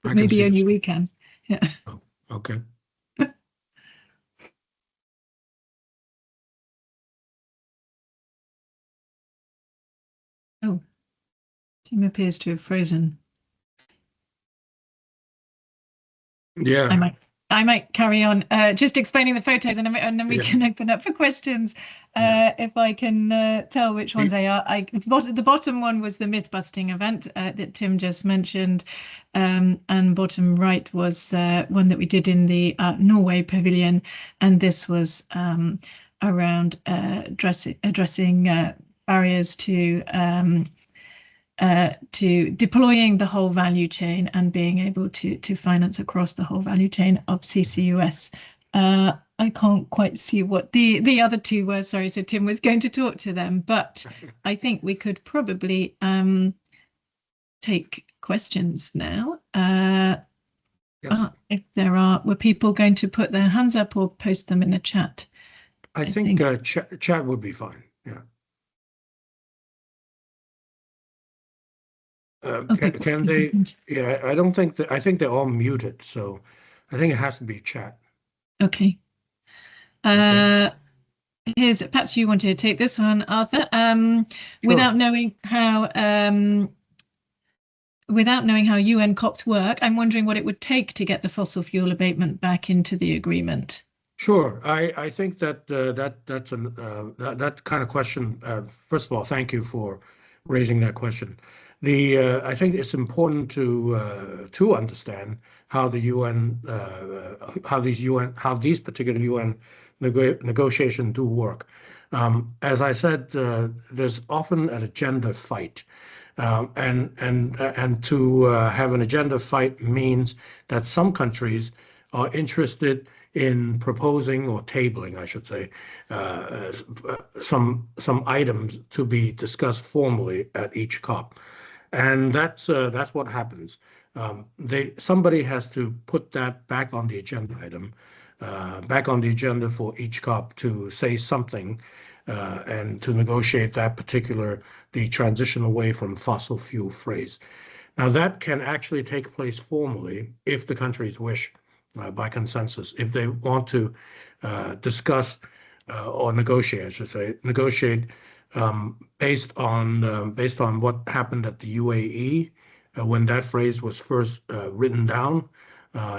C: Maybe only we can. Yeah.
B: Oh, okay.
C: Oh. Tim appears to have frozen.
B: Yeah.
C: I might carry on just explaining the photos, and then we can open up for questions if I can tell which ones they are. The bottom one was the myth-busting event that Tim just mentioned, and bottom right was one that we did in the Norway pavilion, and this was around addressing barriers to deploying the whole value chain and being able to finance across the whole value chain of CCUS. I can't quite see what the other two were, sorry, so Tim was going to talk to them, but I think we could probably take questions now.
B: Yes.
C: If there were people going to put their hands up or post them in the chat?
B: I think chat would be fine, yeah.
C: Okay.
B: Can they? Yeah, I don't think that. I think they're all muted, so I think it has to be chat.
C: Okay. Here's perhaps you wanted to take this one, Arthur.
B: Sure.
C: Without knowing how UN COPs work, I'm wondering what it would take to get the fossil fuel abatement back into the agreement.
B: Sure. I think that that kind of question. First of all, thank you for raising that question. I think it's important to understand how the UN, how these particular UN negotiations do work. As I said, there's often an agenda fight, and to have an agenda fight means that some countries are interested in proposing or tabling, I should say, some items to be discussed formally at each COP. And that's what happens. Somebody has to put that back on the agenda item, back on the agenda for each COP to say something and to negotiate that the transition away from fossil fuel phrase. Now that can actually take place formally if the countries wish, by consensus, if they want to discuss or negotiate, I should say, based on what happened at the UAE when that phrase was first written down,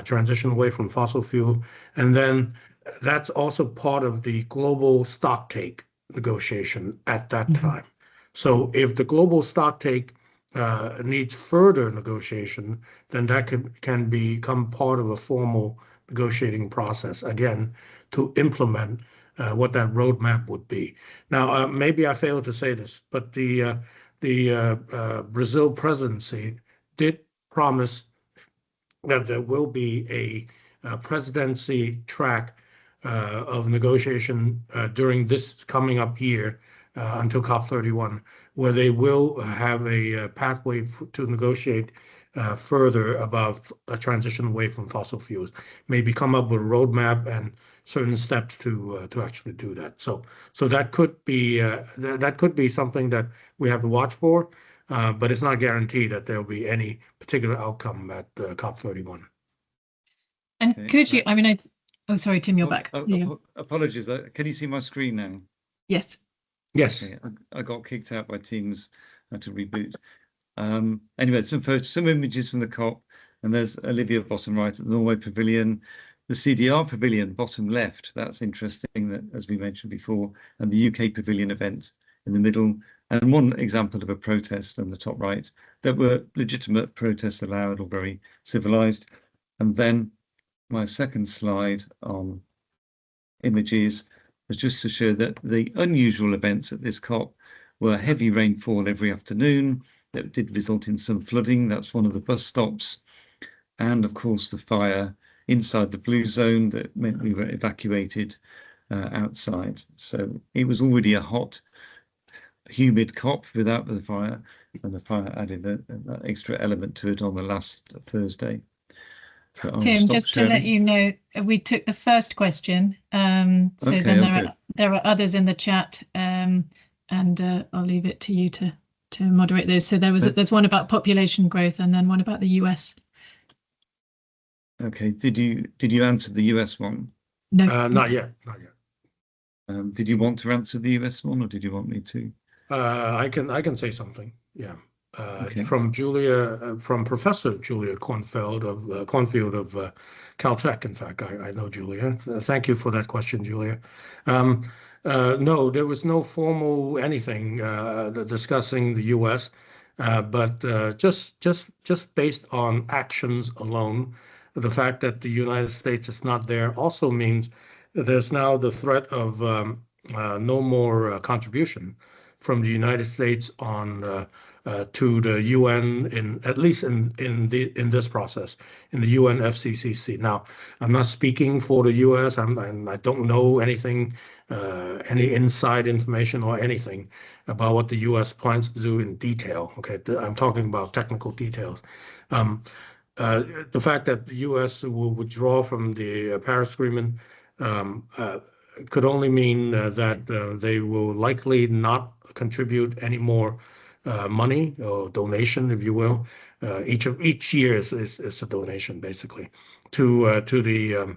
B: transition away from fossil fuel, and then that's also part of the global stocktake negotiation at that time. So if the global stocktake needs further negotiation, then that can become part of a formal negotiating process, again, to implement what that roadmap would be. Now, maybe I failed to say this, but the Brazil presidency did promise that there will be a presidency track of negotiation during this coming up year until COP31, where they will have a pathway to negotiate further about a transition away from fossil fuels. Maybe come up with a roadmap and certain steps to actually do that. So that could be something that we have to watch for, but it's not guaranteed that there will be any particular outcome at COP31.
C: And could you? I mean, oh, sorry, Tim, you're back.
A: Apologies. Can you see my screen now?
C: Yes.
B: Yes.
A: Okay, I got kicked out by Teams. I had to reboot. Anyway, some photos, some images from the COP, and there's Olivia bottom right at the Norway Pavilion, the CDR Pavilion bottom left. That's interesting, that as we mentioned before, and the UK Pavilion event in the middle, and one example of a protest on the top right that were legitimate protests allowed or very civilized. And then my second slide on images was just to show that the unusual events at this COP were heavy rainfall every afternoon that did result in some flooding. That's one of the bus stops. And of course, the fire inside the blue zone that meant we were evacuated outside. So it was already a hot, humid COP without the fire, and the fire added an extra element to it on the last Thursday. So
C: Tim, just to let you know, we took the first question. So okay, then there are others in the chat, and I'll leave it to you to moderate those. So there's one about population growth and then one about the US.
A: Okay, did you answer the US one?
B: No, not yet.
A: Did you want to answer the US one, or did you want me to?
B: I can say something. Yeah.
A: Okay.
B: from Professor Julia Cornfield of Caltech. In fact, I know Julia. Thank you for that question, Julia. No, there was no formal anything discussing the U.S., but just based on actions alone, the fact that the United States is not there also means there's now the threat of no more contribution from the United States on to the UN, at least in this process, in the UN FCCC. Now, I'm not speaking for the US. I don't know anything, any inside information or anything about what the US plans to do in detail. Okay, I'm talking about technical details. The fact that the US will withdraw from the Paris Agreement could only mean that they will likely not contribute any more money or donation, if you will. Each year is a donation, basically, to the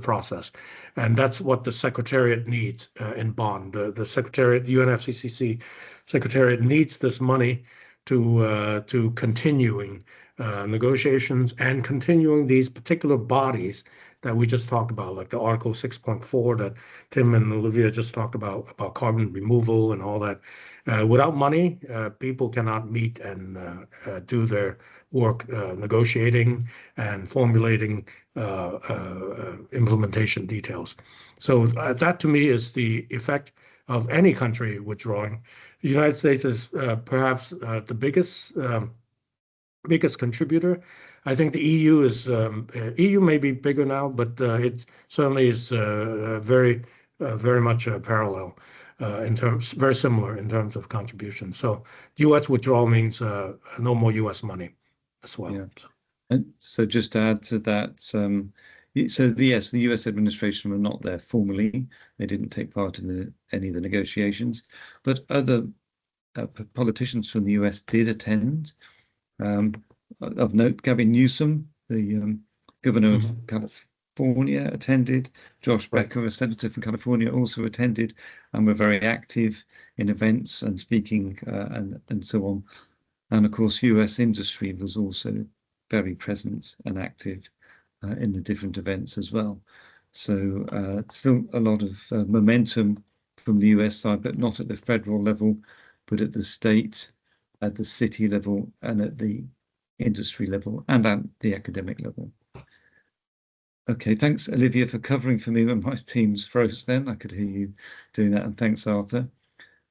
B: process, and that's what the Secretariat needs in Bonn. The Secretariat, the UNFCCC Secretariat, needs this money to continuing negotiations and continuing these particular bodies that we just talked about, like the Article 6.4 that Tim and Olivia just talked about carbon removal and all that. Without money, people cannot meet and do their work negotiating and formulating implementation details. So that to me is the effect of any country withdrawing. The United States is perhaps the biggest contributor. I think the EU is EU may be bigger now, but it certainly is very much parallel in terms, very similar in terms of contribution. So U.S. withdrawal means no more U.S. money as well.
A: Yeah. And so just to add to that, so yes, the U.S. administration were not there formally. They didn't take part in any of the negotiations, but other politicians from the U.S. did attend. Of note, Gavin Newsom, the governor of California, attended. Josh Becker, a senator from California, also attended, and were very active in events and speaking and so on. And of course, US industry was also very present and active in the different events as well. So still a lot of momentum from the US side, but not at the federal level, but at the state, at the city level, and at the industry level, and at the academic level. Okay, thanks, Olivia, for covering for me when my teams froze then. I could hear you doing that, and thanks, Arthur.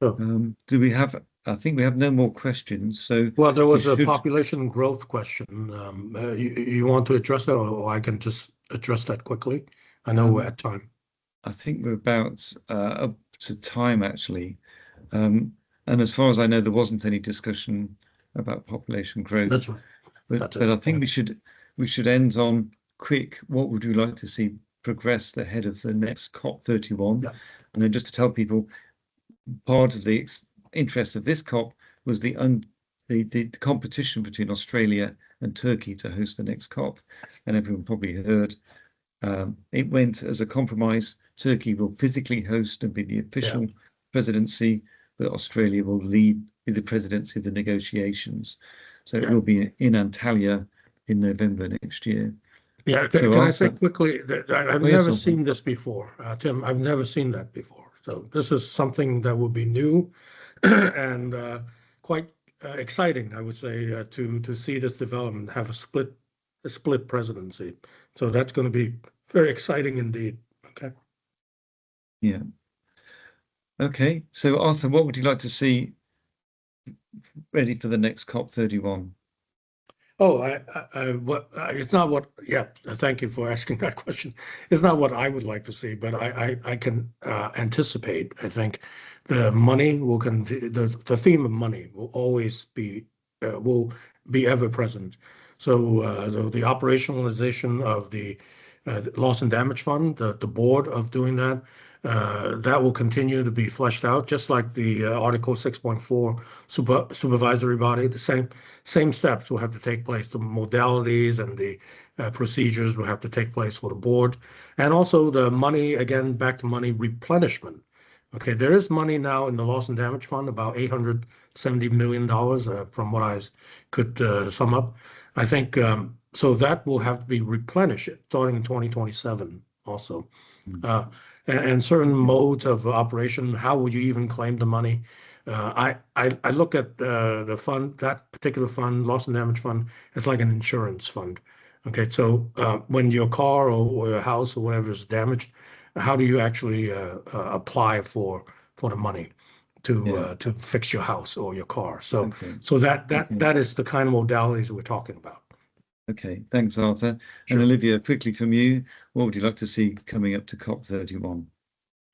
A: Do we have, I think we have no more questions. So,
B: well, there was a population growth question. You want to address that, or I can just address that quickly? I know we're at time.
A: I think we're about up to time, actually. And as far as I know, there wasn't any discussion about population growth.
B: That's right.
A: But I think we should end on quick. What would you like to see progress ahead of the next COP31?
B: Yeah.
A: And then just to tell people, part of the interest of this COP was the competition between Australia and Turkey to host the next COP. And everyone probably heard it went as a compromise. Turkey will physically host and be the official presidency, but Australia will be the presidency of the negotiations. So it will be in Antalya in November next year.
B: Yeah, can I say quickly that I've never seen this before, Tim? I've never seen that before. So this is something that will be new and quite exciting, I would say, to see this development have a split presidency. So that's going to be very exciting indeed. Okay.
A: Yeah. Okay. So Arthur, what would you like to see ready for the next COP31?
B: Oh, it's not what. Yeah, thank you for asking that question. It's not what I would like to see, but I can anticipate. I think the money will continue. The theme of money will always be ever present. So the operationalization of the loss and damage fund, the board of doing that. That will continue to be fleshed out, just like the Article 6.4 supervisory body. The same steps will have to take place. The modalities and the procedures will have to take place for the board, and also the money, again, back to money replenishment. Okay, there is money now in the loss and damage fund, about $800 $70 million from what I could sum up. I think so that will have to be replenished starting in 2027 also. And certain modes of operation, how would you even claim the money? I look at the fund, that particular fund, loss and damage fund, as like an insurance fund. Okay, so when your car or your house or whatever is damaged, how do you actually apply for the money to fix your house or your car? So that is the kind of modalities we're talking about.
A: Okay, thanks, Arthur.
B: Sure.
A: And Olivia, quickly from you, what would you like to see coming up to COP31?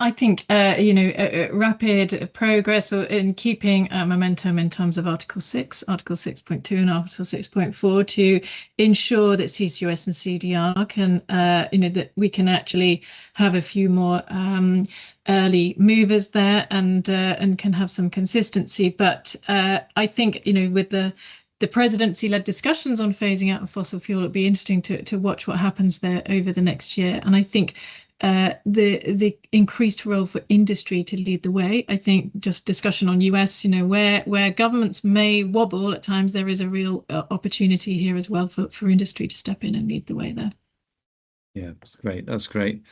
C: I think, rapid progress in keeping momentum in terms of Article 6, Article 6.2 and Article 6.4 to ensure that CCUS and CDR can, that we can actually have a few more early movers there and can have some consistency. But I think, with the presidency-led discussions on phasing out of fossil fuel, it'll be interesting to watch what happens there over the next year. And I think the increased role for industry to lead the way. I think just discussion on US, where governments may wobble at times, there is a real opportunity here as well for industry to step in and lead the way there.
A: Yeah, that's great. That's great.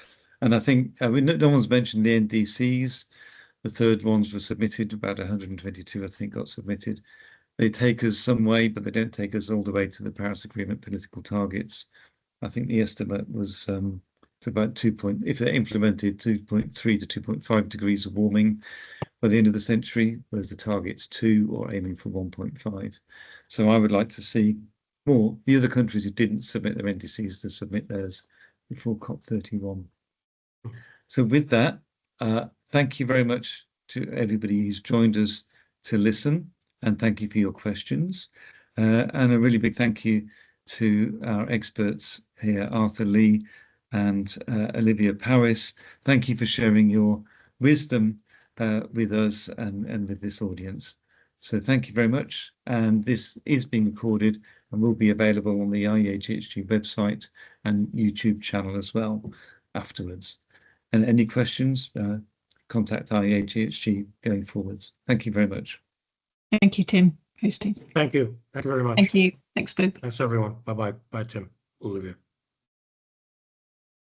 A: And I think no one's mentioned the NDCs. The third ones were submitted, about 122, I think, got submitted. They take us some way, but they don't take us all the way to the Paris Agreement political targets. I think the estimate was to about if they're implemented, 2.3 to 2.5 degrees of warming by the end of the century, whereas the target's 2 or aiming for 1.5. So I would like to see more the other countries who didn't submit their NDCs to submit theirs before COP31. So with that, thank you very much to everybody who's joined us to listen, and thank you for your questions. And a really big thank you to our experts here, Arthur Lee and Olivia Powis. Thank you for sharing your wisdom with us and with this audience. So thank you very much. And this is being recorded and will be available on the IEAGHG website and YouTube channel as well afterwards. And any questions, contact IEAGHG going forwards. Thank you very much.
C: Thank you, Tim, hosting.
B: Thank you. Thank you very much.
C: Thank you. Thanks, both.
B: Thanks, everyone. Bye-bye. Bye, Tim, Olivia.